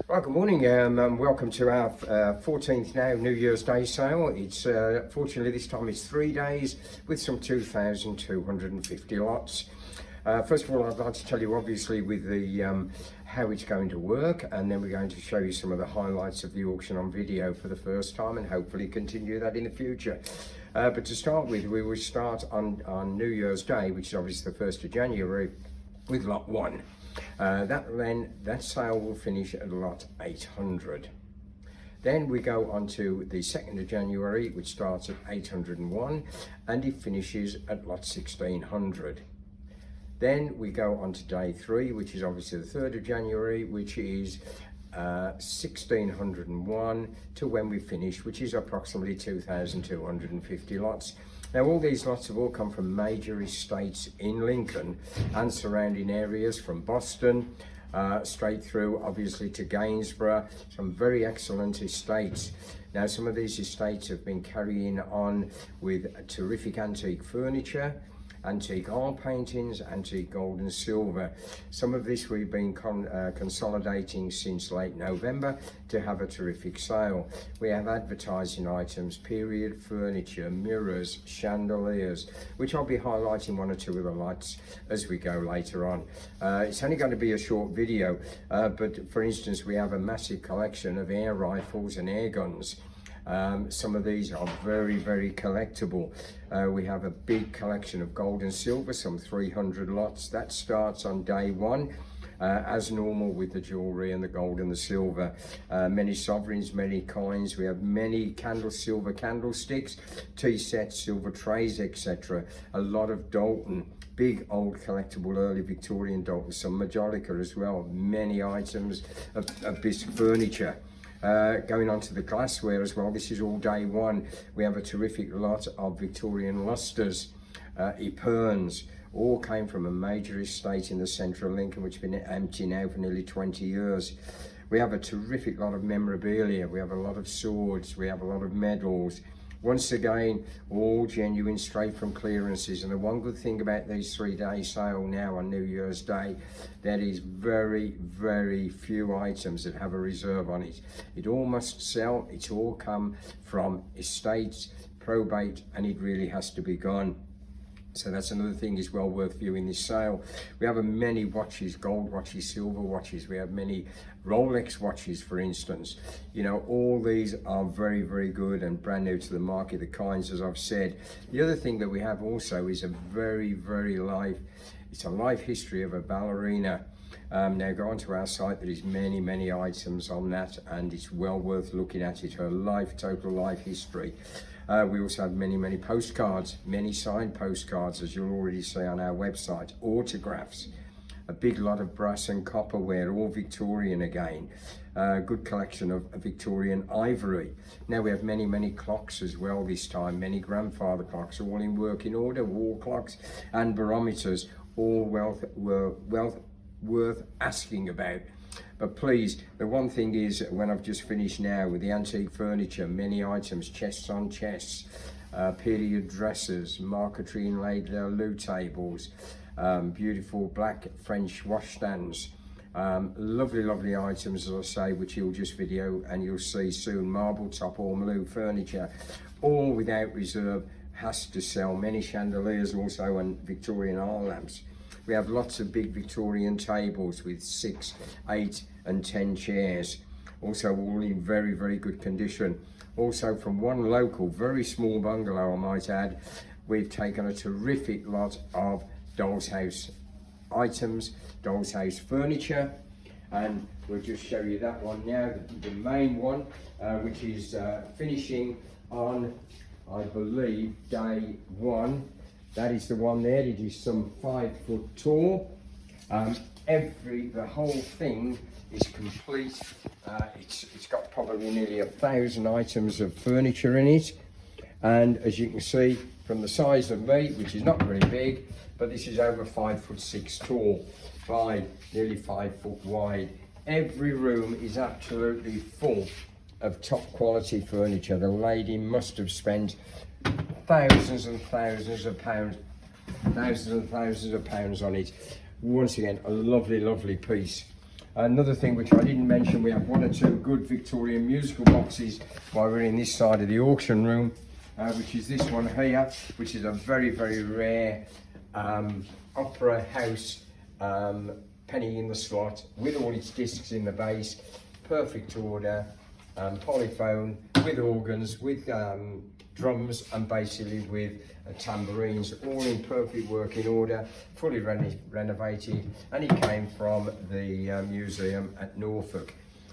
Right, good morning and welcome to our 14th now New Year's Day sale. It's fortunately this time it's 3 days with some 2,250 lots. First of all, I'd like to tell you obviously with the how it's going to work, and then we're going to show you some of the highlights of the auction on video for the first time and hopefully continue that in the future. But to start with, we will start on New Year's Day, which is obviously the 1st of January, with lot 1. That sale will finish at lot 800. Then we go on to the 2nd of January, which starts at 801 and it finishes at lot 1600. Then we go on to day 3, which is obviously the 3rd of January, which is 1601 to when we finish, which is approximately 2,250 lots. Now all these lots have all come from major estates in Lincoln and surrounding areas, from Boston straight through obviously to Gainsborough, some very excellent estates. Now some of these estates have been carrying on with terrific antique furniture, antique oil paintings, antique gold and silver. Some of this we've been consolidating since late November to have a terrific sale. We have advertising items, period furniture, mirrors, chandeliers, which I'll be highlighting 1 or 2 of the lights as we go later on. It's only going to be a short video, but for instance, we have a massive collection of air rifles and air guns. Some of these are very, very collectible. We have a big collection of gold and silver, some 300 lots. That starts on day 1, as normal with the jewellery and the gold and the silver. Many sovereigns, many coins. We have many silver candlesticks, tea sets, silver trays, etc. A lot of Dalton, big old collectible early Victorian Dalton, some Majolica as well. Many items of bisque furniture. Going on to the glassware as well, this is all day 1. We have a terrific lot of Victorian lustres, epergnes, all came from a major estate in the centre of Lincoln, which has been empty now for nearly 20 years. We have a terrific lot of memorabilia, we have a lot of swords, we have a lot of medals. Once again, all genuine, straight from clearances. And the one good thing about these 3-day sale now on New Year's Day, there is very, very few items that have a reserve on it. It all must sell. It's all come from estates, probate, and it really has to be gone. So that's another thing is well worth viewing this sale. We have many watches, gold watches, silver watches. We have many Rolex watches, for instance. You know, all these are very, very good and brand new to the market, the kinds, as I've said. The other thing that we have also is a very, very it's a life history of a ballerina. Now go onto our site, there is many, many items on that, and it's well worth looking at it, her total life history. We also have many, many postcards, many signed postcards, as you'll already see on our website, autographs, a big lot of brass and copperware, all Victorian again. Good collection of Victorian ivory. Now we have many, many clocks as well this time, many grandfather clocks, all in working order, wall clocks and barometers, all worth asking about. But please, the one thing is, when I've just finished now with the antique furniture, many items, chests on chests, period dressers, marquetry inlaid loo tables, beautiful black French washstands, lovely, lovely items, as I say, which you'll just video and you'll see soon. Marble top ormolu furniture, all without reserve, has to sell. Many chandeliers also, and Victorian oil lamps. We have lots of big Victorian tables with 6, 8 and 10 chairs. Also all in very, very good condition. Also from one local, very small bungalow I might add, we've taken a terrific lot of doll's house items, doll's house furniture. And we'll just show you that one now, the main one, which is finishing on, I believe, day 1. That is the one there. It is some 5 foot tall. The whole thing is complete. It's got probably nearly 1,000 items of furniture in it. And as you can see from the size of me, which is not very big, but this is over 5'6" tall by nearly 5 foot wide. Every room is absolutely full of top quality furniture. The lady must have spent thousands and thousands of pounds on it. Once again, a lovely, lovely piece. Another thing which I didn't mention, we have one or two good Victorian musical boxes while we're in this side of the auction room, which is this one here, which is a very, very rare opera house penny in the slot with all its discs in the base, perfect order, polyphone with organs, with drums, and basically with tambourines, all in perfect working order, fully renovated, and it came from the museum at Norfolk.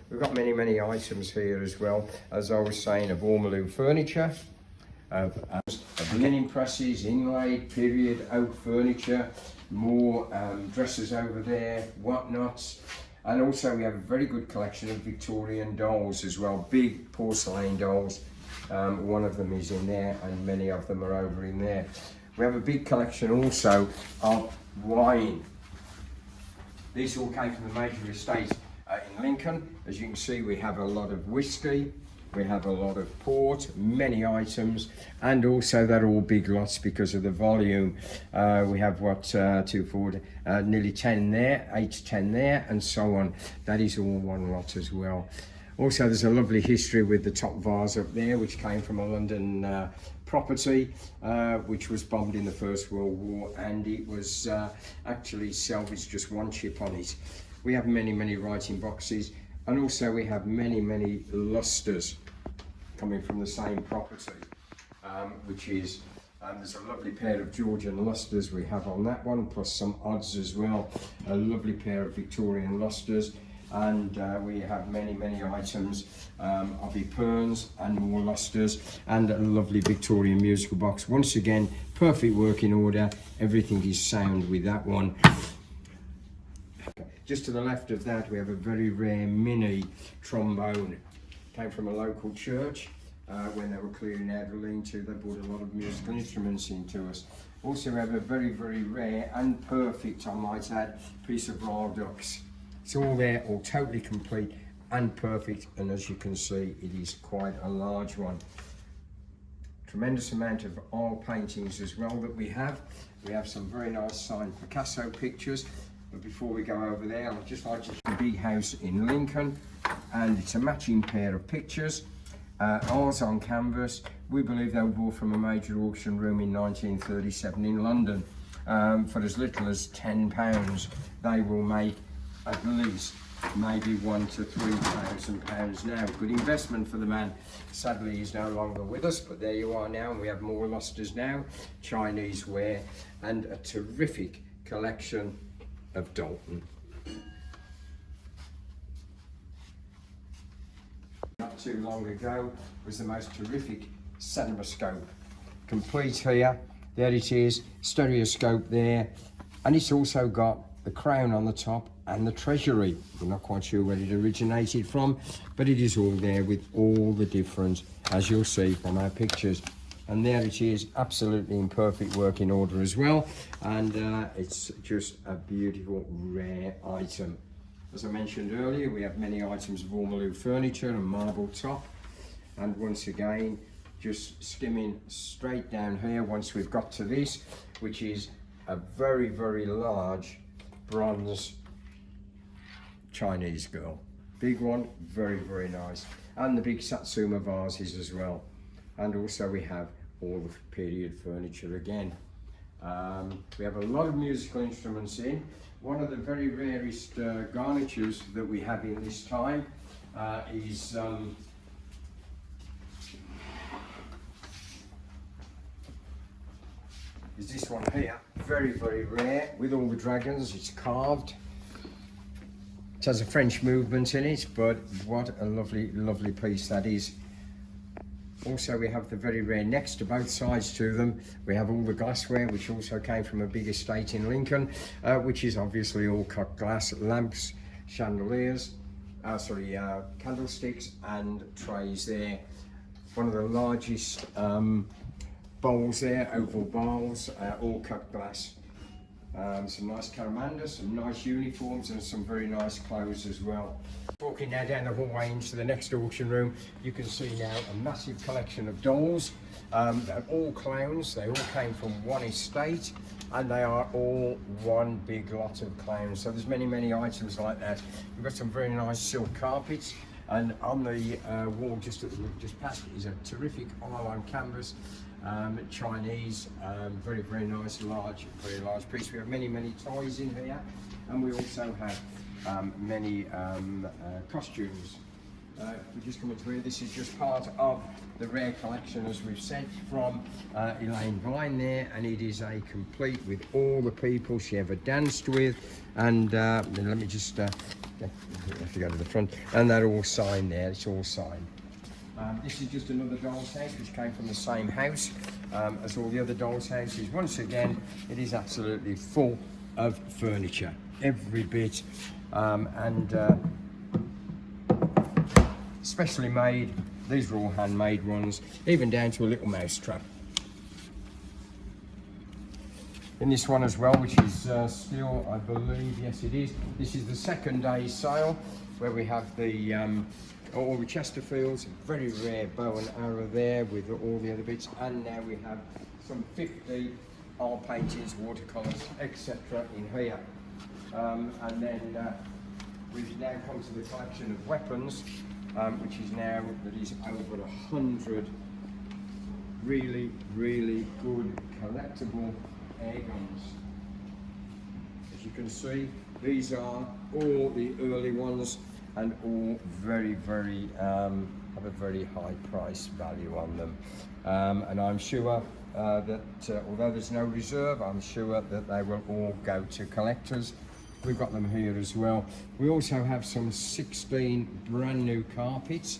We've got many, many items here as well, as I was saying, of Ormolu furniture, of linen presses, inlaid period oak furniture, more dressers over there, whatnots, and also we have a very good collection of Victorian dolls as well, big porcelain dolls. One of them is in there and many of them are over in there. We have a big collection also of wine. These all came from the major estate in Lincoln. As you can see, we have a lot of whiskey, we have a lot of port, many items, and also they're all big lots because of the volume. We have what, 2, 4, nearly 10 there, 8 to 10 there, and so on. That is all one lot as well. Also, there's a lovely history with the top vase up there, which came from a London property, which was bombed in the First World War, and it was actually salvaged, just one chip on it. We have many, many writing boxes, and also we have many, many lustres coming from the same property, which is, there's a lovely pair of Georgian lustres we have on that one, plus some odds as well, a lovely pair of Victorian lustres. And we have many, many items of epergnes and more lustres, and a lovely Victorian musical box. Once again, perfect working order, everything is sound with that one. Just to the left of that, we have a very rare mini trombone. Came from a local church. When they were clearing out the lean-to, they brought a lot of musical instruments into us. Also, we have a very, very rare and perfect, I might add, piece of raw ducks. It's all there, all totally complete and perfect, and as you can see, it is quite a large one. Tremendous amount of oil paintings as well that we have. We have some very nice signed Picasso pictures, but before we go over there, I'd just like to show the big house in Lincoln, and it's a matching pair of pictures. Ours on canvas. We believe they were bought from a major auction room in 1937 in London. For as little as £10, they will make at least maybe £1,000 to £3,000 now. Good investment for the man. Sadly, he's no longer with us, but there you are now, and we have more lustres now, Chinese ware, and a terrific collection of Dalton. Not too long ago was the most terrific cinemascope. Complete here, there it is, stereoscope there, and it's also got the crown on the top and the treasury. We're not quite sure where it originated from, but it is all there with all the different, as you'll see from our pictures. And there it is, absolutely in perfect working order as well, and it's just a beautiful rare item. As I mentioned earlier, we have many items of Ormolu furniture and marble top, and once again, just skimming straight down here once we've got to this, which is a very, very large bronze Chinese girl. Big one, very, very nice. And the big Satsuma vases as well. And also we have all the period furniture again. We have a lot of musical instruments in. One of the very rarest garnitures that we have in this time is this one here. Very, very rare, with all the dragons. It's carved. It has a French movement in it, but what a lovely, lovely piece that is. Also, we have the very rare next to both sides to them. We have all the glassware, which also came from a big estate in Lincoln, which is obviously all cut glass, lamps, chandeliers, candlesticks and trays there. One of the largest bowls there, oval bowls, all cut glass. Some nice caramandas, some nice uniforms, and some very nice clothes as well. Walking now down the hallway into the next auction room, you can see now a massive collection of dolls. They're all clowns. They all came from one estate. and they are all one big lot of clowns. So there's many items like that. We've got some very nice silk carpets, and on the wall just that we've just passed is a terrific oil-on canvas, Chinese, very nice, very large piece. We have many toys in here, and we also have many costumes. We just come into here. This is just part of the rare collection, as we've said, from Elaine Vine there, and it is a complete with all the people she ever danced with. And let me just have to go to the front, and they're all signed there. It's all signed. This is just another doll's house which came from the same house as all the other doll's houses. Once again, it is absolutely full of furniture, every bit, and specially made. These are all handmade ones, even down to a little mouse trap. In this one as well, which is still, I believe, yes it is. This is the second day sale, where we have the all the Chesterfields, very rare bow and arrow there with all the other bits, and now we have some 50 oil paintings, watercolours, etc. in here. And then we've now come to the collection of weapons, which is now, that is over 100 really good collectible air guns. As you can see, these are all the early ones, and all very have a very high price value on them. And I'm sure that although there's no reserve, I'm sure that they will all go to collectors. We've got them here as well. We also have some 16 brand new carpets.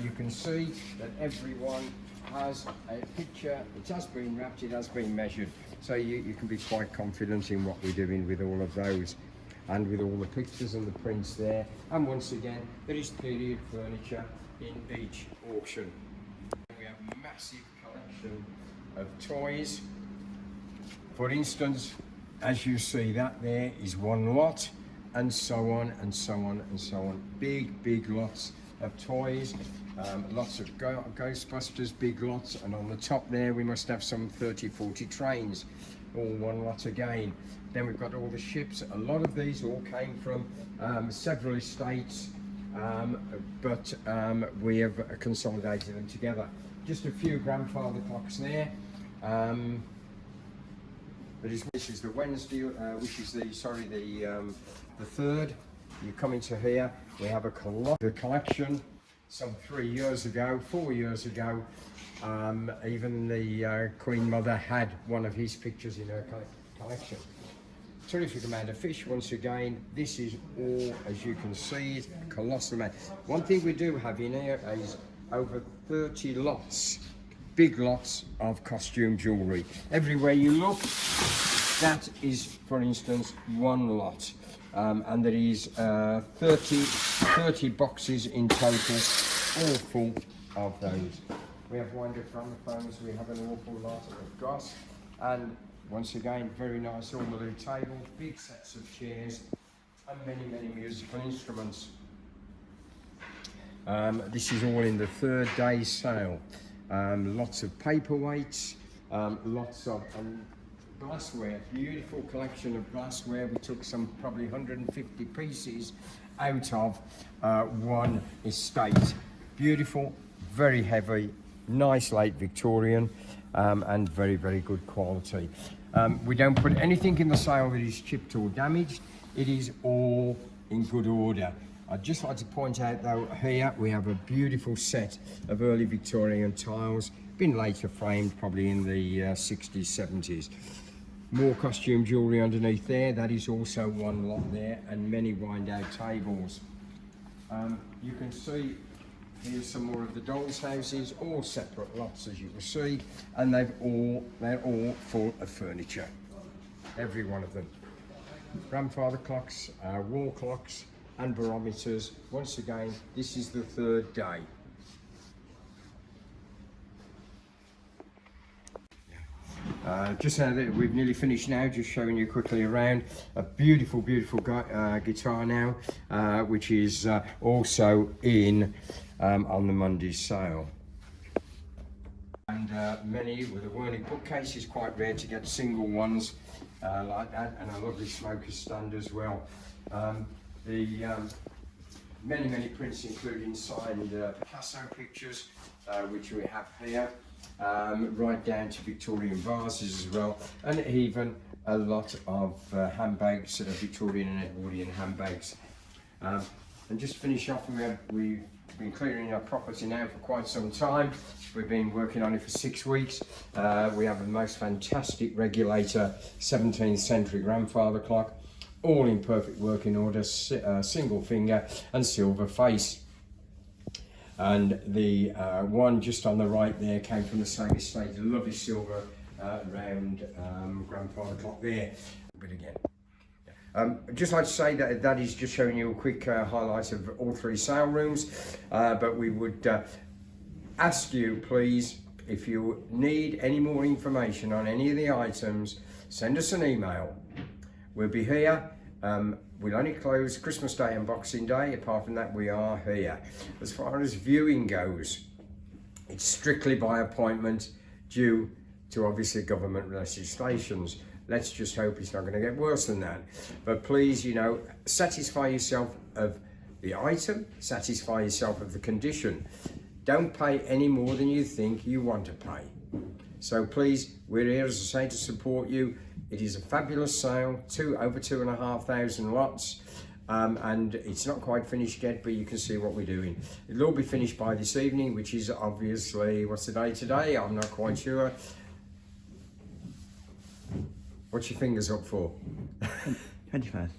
You can see that everyone has a picture. It has been wrapped, it has been measured, so you can be quite confident in what we're doing with all of those, and with all the pictures and the prints there. And once again, there is period furniture in each auction. We have a massive collection of toys. For instance, as you see, that there is one lot, and so on and so on and so on. Big lots of toys, lots of Ghostbusters, big lots, and on the top there we must have some 30-40 trains, all one lot again. Then we've got all the ships. A lot of these all came from several estates, but we have consolidated them together. Just a few grandfather clocks there. This is the Wednesday, which is the third. You come into here, we have a collection. Some 4 years ago, even the Queen Mother had one of his pictures in her collection. Terrific amount of fish. Once again, this is all, as you can see, a colossal amount. One thing we do have in here is over 30 lots, big lots of costume jewellery. Everywhere you look, that is, for instance, one lot. And there is 30 boxes in total, all full of those. We have winder gramophones, we have an awful lot of goss, and once again, very nice all-blue tables, big sets of chairs, and many musical instruments. This is all in the third day sale. Lots of paperweights, lots of glassware, beautiful collection of glassware. We took some probably 150 pieces out of one estate. Beautiful, very heavy, nice late Victorian, and very good quality. We don't put anything in the sale that is chipped or damaged. It is all in good order. I'd just like to point out though, here we have a beautiful set of early Victorian tiles, been later framed probably in the 60s, 70s. More costume jewellery underneath there, that is also one lot there, and many wind out tables. You can see here's some more of the dolls' houses, all separate lots as you can see, and they're all full of furniture, every one of them. Grandfather clocks, wall clocks, and barometers. Once again, this is the third day. Just now that we've nearly finished now, just showing you quickly around a beautiful guitar now, which is also in on the Monday sale. And many with a whirling bookcase. Is quite rare to get single ones like that, and a lovely smoker stand as well. Many prints, including signed Picasso pictures, which we have here, right down to Victorian vases as well, and even a lot of handbags, Victorian and Edwardian handbags. And just to finish off, we've been clearing our property now for quite some time. We've been working on it for 6 weeks. We have the most fantastic regulator 17th century grandfather clock, all in perfect working order, single finger and silver face. And the one just on the right there came from the same estate, a lovely silver round grandfather clock there. But again, I'd just like to say that is just showing you a quick highlight of all 3 sale rooms, but we would ask you, please, if you need any more information on any of the items, send us an email. We'll be here. We'll only close Christmas Day and Boxing Day. Apart from that, we are here. As far as viewing goes, it's strictly by appointment due to obviously government legislations. Let's just hope it's not going to get worse than that. But please, you know, satisfy yourself of the item, satisfy yourself of the condition. Don't pay any more than you think you want to pay. So please, we're here, as I say, to support you. It is a fabulous sale, over 2,500 lots. And it's not quite finished yet, but you can see what we're doing. It'll all be finished by this evening, which is obviously, what's the day today? I'm not quite sure. What's your fingers up for? 21st.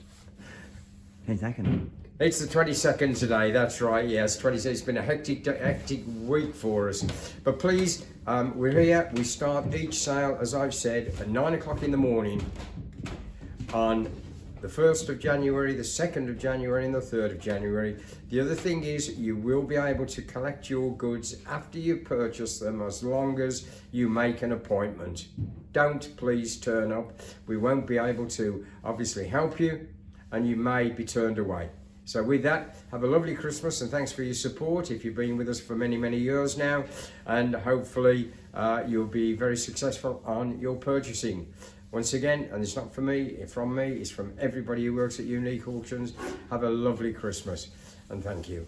22nd. It's the 22nd today, that's right, yes, 22nd. It's been a hectic week for us. But please, we're here. We start each sale, as I've said, at 9 o'clock in the morning on the 1st of January, the 2nd of January, and the 3rd of January. The other thing is, you will be able to collect your goods after you purchase them, as long as you make an appointment. Don't please turn up. We won't be able to obviously help you, and you may be turned away. So with that, have a lovely Christmas, and thanks for your support if you've been with us for many years now, and hopefully you'll be very successful on your purchasing. Once again, and it's not from me, it's from everybody who works at Unique Auctions. Have a lovely Christmas, and thank you.